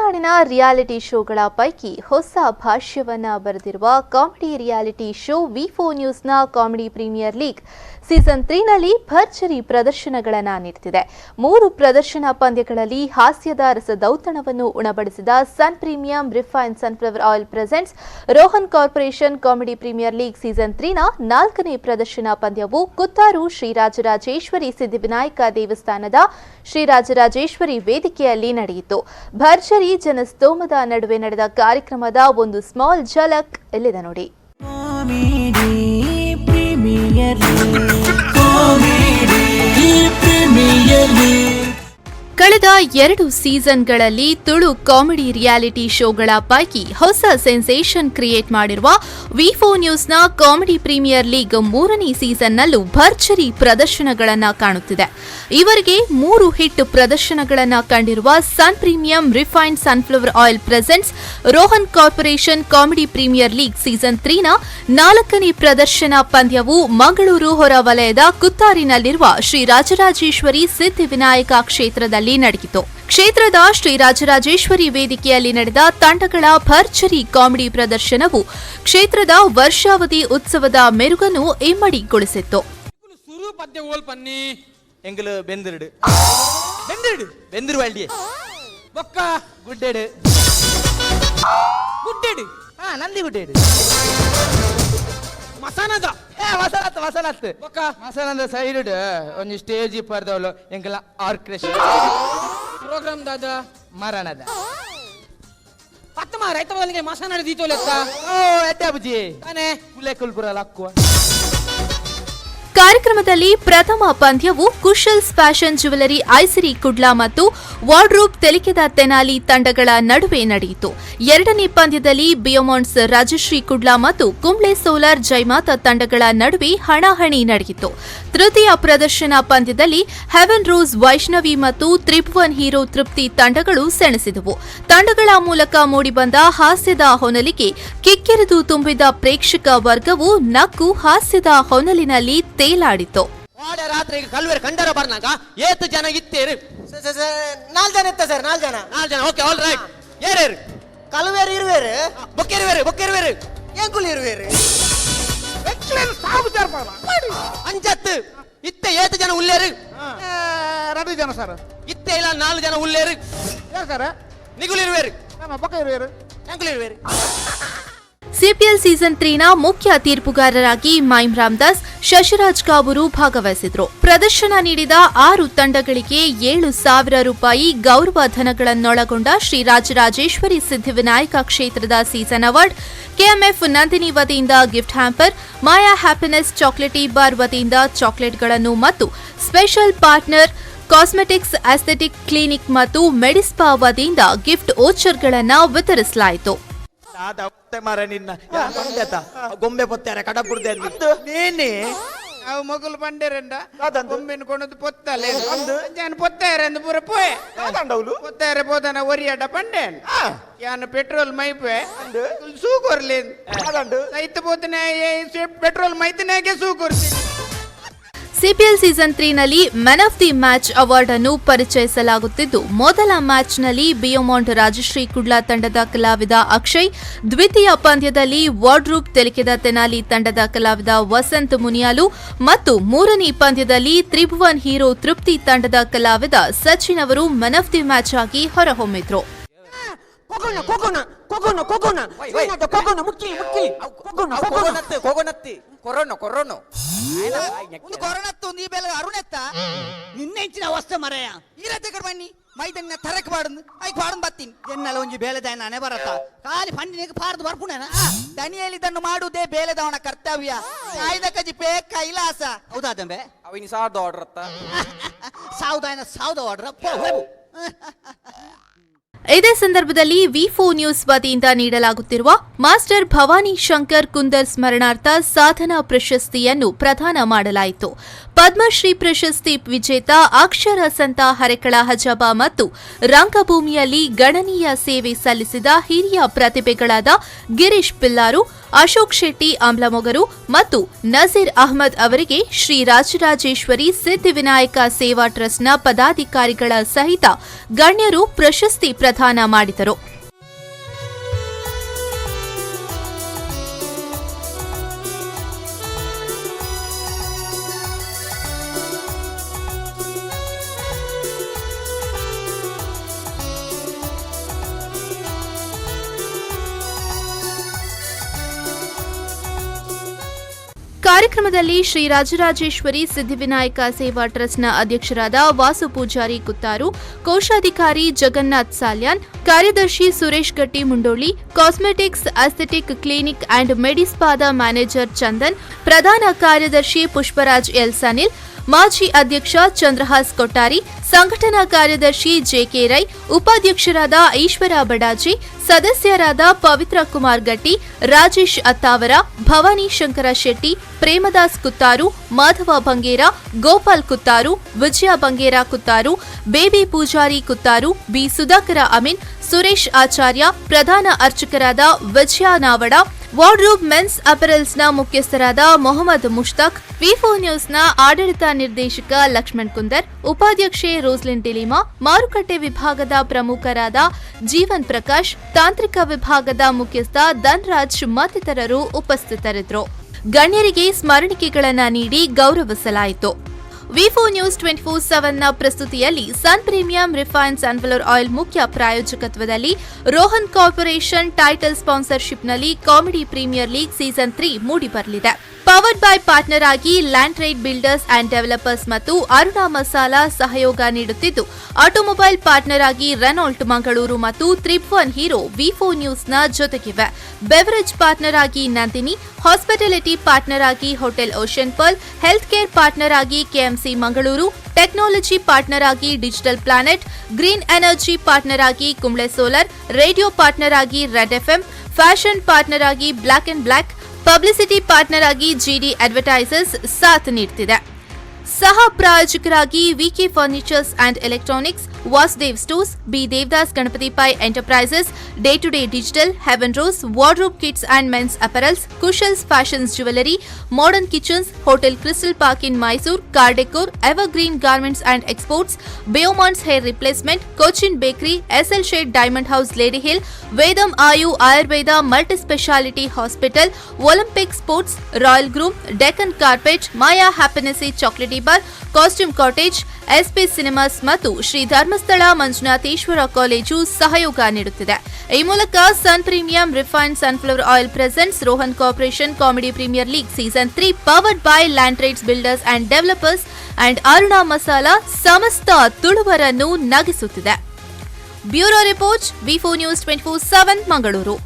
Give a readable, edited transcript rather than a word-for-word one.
ತುಳುನಾಡಿನ ರಿಯಾಲಿಟಿ ಶೋಗಳ ಪೈಕಿ ಹೊಸ ಭಾಷ್ಯವನ್ನ ಬರೆದಿರುವ ಕಾಮಿಡಿ ರಿಯಾಲಿಟಿ ಶೋ ವಿ4 ನ್ಯೂಸ್ನ ಕಾಮಿಡಿ ಪ್ರೀಮಿಯರ್ ಲೀಗ್ ಸೀಸನ್ 3ನಲ್ಲಿ ಭರ್ಜರಿ ಪ್ರದರ್ಶನಗಳನ್ನು ನೀಡುತ್ತಿದೆ. 3 ಪ್ರದರ್ಶನ ಪಂದ್ಯಗಳಲ್ಲಿ ಹಾಸ್ಯದ ರಸದೌತಣವನ್ನು ಉಣಬಡಿಸಿದ sun premium refined sunflower oil presents Rohan corporation comedy premier league season 3ನ 4ನೇ ಪ್ರದರ್ಶನ ಪಂದ್ಯವು ಕುತ್ತಾರು ಶ್ರೀರಾಜರಾಜೇಶ್ವರಿ ಸಿದ್ಧಿವಿನಾಯಕ ದೇವಸ್ಥಾನದ ಶ್ರೀರಾಜರಾಜೇಶ್ವರಿ ವೇದಿಕೆಯಲ್ಲಿ ನಡೆಯಿತು. ಭರ್ಜರಿ ಜನಸ್ತೋಮದ ನಡುವೆ ನಡೆದ ಕಾರ್ಯಕ್ರಮದ ಒಂದು ಸ್ಮಾಲ್ ಝಲಕ್ ಇಲ್ಲಿದೆ ನೋಡಿ. ಕಳೆದ 2 ಸೀಸನ್ಗಳಲ್ಲಿ ತುಳು ಕಾಮಿಡಿ ರಿಯಾಲಿಟಿ ಶೋಗಳ ಪೈಕಿ ಹೊಸ ಸೆನ್ಸೇಷನ್ ಕ್ರಿಯೇಟ್ ಮಾಡಿರುವ ವಿ4 ನ್ಯೂಸ್ನ ಕಾಮಿಡಿ ಪ್ರೀಮಿಯರ್ ಲೀಗ್ 3ನೇ ಸೀಸನ್ನಲ್ಲೂ ಭರ್ಜರಿ ಪ್ರದರ್ಶನಗಳನ್ನು ಕಾಣುತ್ತಿದೆ. ಇವರಿಗೆ 3 ಹಿಟ್ ಪ್ರದರ್ಶನಗಳನ್ನು ಕಂಡಿರುವ sun premium refined sunflower oil presents Rohan corporation comedy premier league season 3ನ 4ನೇ ಪ್ರದರ್ಶನ ಪಂದ್ಯವು ಮಂಗಳೂರು ಹೊರವಲಯದ ಕುತ್ತಾರಿನಲ್ಲಿರುವ ಶ್ರೀರಾಜರಾಜೇಶ್ವರಿ ಸಿದ್ಧಿವಿನಾಯಕ ಕ್ಷೇತ್ರದಲ್ಲಿ ನಡೆಯಿತು. ಕ್ಷೇತ್ರದ ಶ್ರೀರಾಜರಾಜೇಶ್ವರಿ ವೇದಿಕೆಯಲ್ಲಿ ನಡೆದ ತಂಡಗಳ ಭರ್ಜರಿ ಕಾಮಿಡಿ ಪ್ರದರ್ಶನವು ಕ್ಷೇತ್ರದ ವರ್ಷಾವಧಿ ಉತ್ಸವದ ಮೆರುಗನ್ನು ಇಮ್ಮಡಿಗೊಳಿಸಿತ್ತು. ಮಸಾನದ ಸೈಡ್ ಒಂದು ಸ್ಟೇಜ್ ಪರ್ದವಳು ಎಂಕಲ ಆರ್ಕೆಸ್ಟ್ರಾ ಪ್ರೋಗ್ರಾಮ್ ದಾದ ಮರಣದ ಪತ್ತಮ ರೈತ ಬದಲಿಗೆ ಮಸಾನ ದೀತೋ ಲೆಕ್ಕ ಓ ಎಡ್ಡೆ ಬುಜಿ ತಾನೆ ಕುಲೆ ಕುಲ್ಪುರ ಲಕ್ಕುವ. ಕಾರ್ಯಕ್ರಮದಲ್ಲಿ ಪ್ರಥಮ ಪಂದ್ಯವು ಕುಶಲ್ಸ್ ಫ್ಯಾಷನ್ ಜ್ಯುವೆಲರಿ ಐಸಿರಿ ಕುಡ್ಲಾ ಮತ್ತು ವಾರ್ಡ್ರೋಬ್ ತೆಲಿಕೆದ ತೆನಾಲಿ ತಂಡಗಳ ನಡುವೆ ನಡೆಯಿತು. 2ನೇ ಪಂದ್ಯದಲ್ಲಿ ಬಿಯೋಮಾಂಡ್ಸ್ ರಾಜಶ್ರೀ ಕುಡ್ಲಾ ಮತ್ತು ಕುಂಬ್ಳೆ ಸೋಲಾರ್ ಜೈಮಾತಾ ತಂಡಗಳ ನಡುವೆ ಹಣಾಹಣಿ ನಡೆಯಿತು. ತೃತೀಯ ಪ್ರದರ್ಶನ ಪಂದ್ಯದಲ್ಲಿ ಹೆವೆನ್ ರೋಸ್ ವೈಷ್ಣವಿ ಮತ್ತು ತ್ರಿಭುವನ್ ಹೀರೋ ತೃಪ್ತಿ ತಂಡಗಳು ಸೆಣಸಿದವು. ತಂಡಗಳ ಮೂಲಕ ಮೂಡಿಬಂದ ಹಾಸ್ಯದ ಹೊನಲಿಗೆ ಕಿಕ್ಕಿರಿದು ತುಂಬಿದ ಪ್ರೇಕ್ಷಕ ವರ್ಗವು ನಕ್ಕು ಹಾಸ್ಯದ ಹೊನಲಿನಲ್ಲಿ ತೇಲಾಡಿತು. ರಾತ್ರಿಗೆ ಕಲ್ವೇರು ಕಂಡರ ಬರ್ನಾಗ ಏತು ಜನ ಇತ್ತೇರು 4 ಜನ ಇತ್ತ ಸರ್ 4 ಜನ ಓಕೆ ಆಲ್ ರೈಟ್ ಏರೇರು ಕಲ್ವೇರು ಇರುವೇರು ಬೊಕ್ಕೆರುವೇರು ಎಂಕುಲ್ ಇರುವೇರು ಅಂಜತ್ತು ಇತ್ತೆ ಏತು ಜನ ಉಲ್ಲೇರು 2 ಜನ ಸರ್ ಇತ್ತೆ ಇಲ್ಲ 4 ಜನ ಉಲ್ಲೇರು ಸರ್ ನಿಗುಲ್ ಇರುವೇರು ಬೊಕ್ಕ ಇರುವೇರು ಎಂಕುಲ್ ಇರುವೇರು. ಸಿಪಿಎಲ್ ಸೀಸನ್ 3ನ ಮುಖ್ಯ ತೀರ್ಪುಗಾರರಾಗಿ ಮೈಮ್ ರಾಮದಾಸ್, ಶಶಿರಾಜ್ ಕಾಬೂರು ಭಾಗವಹಿಸಿದ್ರು. ಪ್ರದರ್ಶನ ನೀಡಿದ 6 ತಂಡಗಳಿಗೆ 7,000 ರೂಪಾಯಿ ಗೌರವ ಧನಗಳನ್ನೊಳಗೊಂಡ ಶ್ರೀರಾಜರಾಜೇಶ್ವರಿ ಸಿದ್ಧಿವಿನಾಯಕ ಕ್ಷೇತ್ರದ ಸೀಸನ್ ಅವಾರ್ಡ್, ಕೆಎಂಎಫ್ ನಂದಿನಿ ವತಿಯಿಂದ ಗಿಫ್ಟ್ ಹ್ಯಾಂಪರ್, ಮಾಯಾ ಹ್ಯಾಪಿನೆಸ್ ಚಾಕ್ಲೇಟಿ ಬಾರ್ ವತಿಯಿಂದ ಚಾಕ್ಲೇಟ್ಗಳನ್ನು ಮತ್ತು special partner cosmetics aesthetic clinic ಮತ್ತು ಮೆಡಿಸ್ಪಾ ವತಿಯಿಂದ ಗಿಫ್ಟ್ ವೋಚರ್ಗಳನ್ನು ವಿತರಿಸಲಾಯಿತು. ಗೊಂಬೆ ಪೊತ್ತಾರೆ ಕಡಪುಡ್ದೆ ನೇನೆ ಅವು ಮಗುಲು ಬಂಡೇರಂಡ ಗೊಂಬೆನ ಕೊಂಡದು ಪೊತ್ತಲೆ ಅಂಜಾನ ಪೊತ್ತಾಯರಂದು ಪೂರ ಪೋಯೆ ಪೊತ್ತಾಯರೆ ಪೋದನ ಒರಿಯಾಡ ಬಂಡೇನ್ ಯಾನು ಪೆಟ್ರೋಲ್ ಮೈಪೆ ಸೂಕೊರ್ಲೇನ್ ಸೈತ ಪೋತನೆ ಪೆಟ್ರೋಲ್ ಮೈತನೆಗೆ ಸೂಕೊರ್ತೀನಿ. ಸಿಪಿಎಲ್ ಸೀಸನ್ 3ನಲ್ಲಿ man of the match award ಅನ್ನು ಪರಿಚಯಿಸಲಾಗುತ್ತಿದ್ದು, ಮೊದಲ ಮ್ಯಾಚ್ನಲ್ಲಿ ಬಿಯೋಮಾಂಡ್ ರಾಜಶ್ರೀ ಕುಡ್ಲಾ ತಂಡದ ಕಲಾವಿದ ಅಕ್ಷಯ್, ದ್ವಿತೀಯ ಪಂದ್ಯದಲ್ಲಿ ವಾರ್ಡ್ರೂಬ್ ತೆಲಿಕೆದ ತೆನಾಲಿ ತಂಡದ ಕಲಾವಿದ ವಸಂತ್ ಮುನಿಯಾಲು ಮತ್ತು 3ನೇ ಪಂದ್ಯದಲ್ಲಿ ತ್ರಿಭುವನ್ ಹೀರೋ ತೃಪ್ತಿ ತಂಡದ ಕಲಾವಿದ ಸಚಿನ್ ಅವರು ಮ್ಯಾನ್ ಆಫ್ ದಿ ಮ್ಯಾಚ್ ಆಗಿ ಹೊರಹೊಮ್ಮಿದ್ರು. ನಿನ್ನೆ ಇಚ್ಚಿನ ಅವಸ್ಥೆ ಮರೆಯ ಈರತ್ತೆ ಬನ್ನಿ ಮೈದನ್ನ ತರಕ್ ಬಾಡಂದು ಐಕ್ ಬಾಡನ್ ಬತ್ತೀನಿ ಎನ್ನಲ್ಲ ಒಂಜಿ ಬೇಲೆದಾಯ ನಾನೇ ಬರತ್ತ ಕಾಲಿ ಫಂಡಿನಿಗೆ ಪಾರ್ದು ಬರ್ಪುಣೇನ ದನಿಯಲ್ಲಿ ಇದನ್ನು ಮಾಡುವುದೇ ಬೇಲೆದವನ ಕರ್ತವ್ಯ ಆಯ್ದ ಕಜಿ ಪೇ ಕೈಲಾಸ ಹೌದಾದಂಬೆ ಅವಿನಿ ಸಾವ್ದ ಆರ್ಡರ್ ಅತ್ತ ಸಾವ್ದ ಆರ್ಡರ್ ಇದೇ ಸಂದರ್ಭದಲ್ಲಿ ವಿ4 ನ್ಯೂಸ್ ವತಿಯಿಂದ ನೀಡಲಾಗುತ್ತಿರುವ ಮಾಸ್ಟರ್ ಭವಾನಿ ಶಂಕರ್ ಕುಂದರ್ ಸ್ಮರಣಾರ್ಥ ಸಾಧನಾ ಪ್ರಶಸ್ತಿಯನ್ನು ಪ್ರದಾನ ಮಾಡಲಾಯಿತು. ಪದ್ಮಶ್ರೀ ಪ್ರಶಸ್ತಿ ವಿಜೇತ ಅಕ್ಷರ ಸಂತ ಹರೆಕಳ ಹಜಬ ಮತ್ತು ರಂಗಭೂಮಿಯಲ್ಲಿ ಗಣನೀಯ ಸೇವೆ ಸಲ್ಲಿಸಿದ ಹಿರಿಯ ಪ್ರತಿಭೆಗಳಾದ ಗಿರೀಶ್ ಪಿಲ್ಲಾರು, ಅಶೋಕ್ ಶೆಟ್ಟಿ ಆಮ್ಲಮೊಗರು ಮತ್ತು ನಜೀರ್ ಅಹ್ಮದ್ ಅವರಿಗೆ ಶ್ರೀ ರಾಜರಾಜೇಶ್ವರಿ ಸಿದ್ಧಿವಿನಾಯಕ ಸೇವಾ ಟ್ರಸ್ಟ್ನ ಪದಾಧಿಕಾರಿಗಳ ಸಹಿತ ಗಣ್ಯರು ಪ್ರಶಸ್ತಿ ಪ್ರದಾನ ಮಾಡಿದರು. ಕಾರ್ಯಕ್ರಮದಲ್ಲಿ ಶ್ರೀ ರಾಜರಾಜೇಶ್ವರಿ ಸಿದ್ಧಿವಿನಾಯಕ ಸೇವಾ ಟ್ರಸ್ಟ್ನ ಅಧ್ಯಕ್ಷರಾದ ವಾಸು ಪೂಜಾರಿ ಕುತ್ತಾರು, ಕೋಶಾಧಿಕಾರಿ ಜಗನ್ನಾಥ್ ಸಾಲ್ಯಾನ್, ಕಾರ್ಯದರ್ಶಿ Suresh Gatti Mundoli, cosmetics aesthetic clinic and ಮೆಡಿಸ್ಪಾದ ಮ್ಯಾನೇಜರ್ ಚಂದನ್, ಪ್ರಧಾನ ಕಾರ್ಯದರ್ಶಿ ಪುಷ್ಪರಾಜ್ ಎಲ್ ಸನಿಲ್, ಮಾಜಿ ಅಧ್ಯಕ್ಷ ಚಂದ್ರಹಾಸ್ ಕೊಟ್ಟಾರಿ, ಸಂಘಟನಾ ಕಾರ್ಯದರ್ಶಿ ಜೆಕೆ ರೈ, ಉಪಾಧ್ಯಕ್ಷರಾದ ಈಶ್ವರ ಬಡಾಜಿ, ಸದಸ್ಯರಾದ ಪವಿತ್ರ ಕುಮಾರ್ ಗಟ್ಟಿ, ರಾಜೇಶ್ ಅತ್ತಾವರ, ಭವಾನಿ ಶಂಕರ ಶೆಟ್ಟಿ, ಪ್ರೇಮದಾಸ್ ಕುತ್ತಾರು, ಮಾಧವ ಬಂಗೇರ, ಗೋಪಾಲ್ ಕುತ್ತಾರು, ವಿಜಯ ಬಂಗೇರ ಕುತ್ತಾರು, ಬೇಬಿ ಪೂಜಾರಿ ಕುತ್ತಾರು, ಬಿ ಸುಧಾಕರ ಅಮೀನ್, ಸುರೇಶ್ ಆಚಾರ್ಯ, ಪ್ರಧಾನ ಅರ್ಚಕರಾದ ವಿಜಯ ನಾವಡ, ವಾರ್ಡ್ರೂಬ್ ಮೆನ್ಸ್ ಅಪೆರಲ್ಸ್ನ ಮುಖ್ಯಸ್ಥರಾದ ಮೊಹಮ್ಮದ್ ಮುಷ್ತಾಕ್, ವಿ4 ನ್ಯೂಸ್ನ ಆಡಳಿತ ನಿರ್ದೇಶಕ ಲಕ್ಷ್ಮಣ್ ಕುಂದರ್, ಉಪಾಧ್ಯಕ್ಷೆ ರೋಸ್ಲಿನ್ ಡಿಲಿಮಾ, ಮಾರುಕಟ್ಟೆ ವಿಭಾಗದ ಪ್ರಮುಖರಾದ ಜೀವನ್ ಪ್ರಕಾಶ್, ತಾಂತ್ರಿಕ ವಿಭಾಗದ ಮುಖ್ಯಸ್ಥ ಧನ್ರಾಜ್ ಮತ್ತಿತರರು ಉಪಸ್ಥಿತರಿದ್ದರು. ಗಣ್ಯರಿಗೆ ಸ್ಮರಣಿಕೆಗಳನ್ನು ನೀಡಿ ಗೌರವಿಸಲಾಯಿತು. ವಿ4 ನ್ಯೂಸ್ 24/7ನ ಪ್ರಸ್ತುತಿಯಲ್ಲಿ sun premium refined sunflower oil ಮುಖ್ಯ ಪ್ರಾಯೋಜಕತ್ವದಲ್ಲಿ ರೋಹನ್ ಕಾರ್ಪೊರೇಷನ್ ಟೈಟಲ್ ಸ್ಪಾನ್ಸರ್ಶಿಪ್ನಲ್ಲಿ ಕಾಮಿಡಿ ಪ್ರೀಮಿಯರ್ ಲೀಗ್ ಸೀಸನ್ 3 ಮೂಡಿಬರಲಿದೆ. ಪವರ್ಡ್ ಬೈ ಪಾರ್ಟ್ನರ್ ಆಗಿ land trade builders and developers ಮತ್ತು ಅರುಣಾ ಮಸಾಲಾ ಸಹಯೋಗ ನೀಡುತ್ತಿದ್ದು, ಆಟೋಮೊಬೈಲ್ ಪಾರ್ಟ್ನರ್ ಆಗಿ ರೆನಾಲ್ಟ್ ಮಂಗಳೂರು ಮತ್ತು ತ್ರಿಭುವನ್ ಹೀರೋ ವಿ4 ನ್ಯೂಸ್ನ ಜೊತೆಗಿವೆ. ಬೆವರೇಜ್ ಪಾರ್ಟ್ನರ್ ಆಗಿ ನಂದಿನಿ, ಹಾಸ್ಪಿಟಾಲಿಟಿ ಪಾರ್ಟ್ನರ್ ಆಗಿ hotel ocean pearl, health care partner ಆಗಿ ಕೆಎಂಸಿ ಮಂಗಳೂರು, ಟೆಕ್ನಾಲಜಿ ಪಾರ್ಟ್ನರ್ ಆಗಿ digital planet, green energy partner ಆಗಿ ಕುಂಬ್ಳೆ ಸೋಲಾರ್, ರೇಡಿಯೋ ಪಾರ್ಟ್ನರ್ ಆಗಿ ರೆಡ್ ಎಫ್ಎಂ, ಫ್ಯಾಷನ್ ಪಾರ್ಟ್ನರ್ ಆಗಿ black and black, publicity partner ಆಗಿ ಜಿಡಿ ಅಡ್ವರ್ಟೈಸರ್ಸ್ ಸಾಥ್ ನೀಡುತ್ತಿದೆ. ಸಹ ಪ್ರಾಯೋಜಕರಾಗಿ VK furnitures and electronics, Vasudev stores, B Devadas Ganapati Pai enterprises, day to day digital, heaven rose, wardrobe kids and men's apparels, Kushals fashions jewellery, modern kitchens, hotel crystal park inn Mysuru, car decor, evergreen garments and exports, ಬೇಯೋಮಾನ್ಸ್ hair replacement, Cochin bakery, SL shade diamond house lady hill, Vedam Ayu Ayurveda multi speciality hospital, olympic sports, royal groom, Deccan carpet, Maya happiness chocolate bar, costume cottage, SP cinemas ಮತ್ತು Shri Dharmasthala Manjunatheshwara college ಸಹಯೋಗ ನೀಡುತ್ತಿದೆ. ಈ ಮೂಲಕ sun premium refined sunflower oil presents Rohan corporation comedy premier league season 3 powered by land trades builders and developers and Aruna masala ಸಮಸ್ತ ತುಳುವರನ್ನು ನಗಿಸುತ್ತಿದೆ. Bureau report ವಿ4 news 24/7 Mangaluru.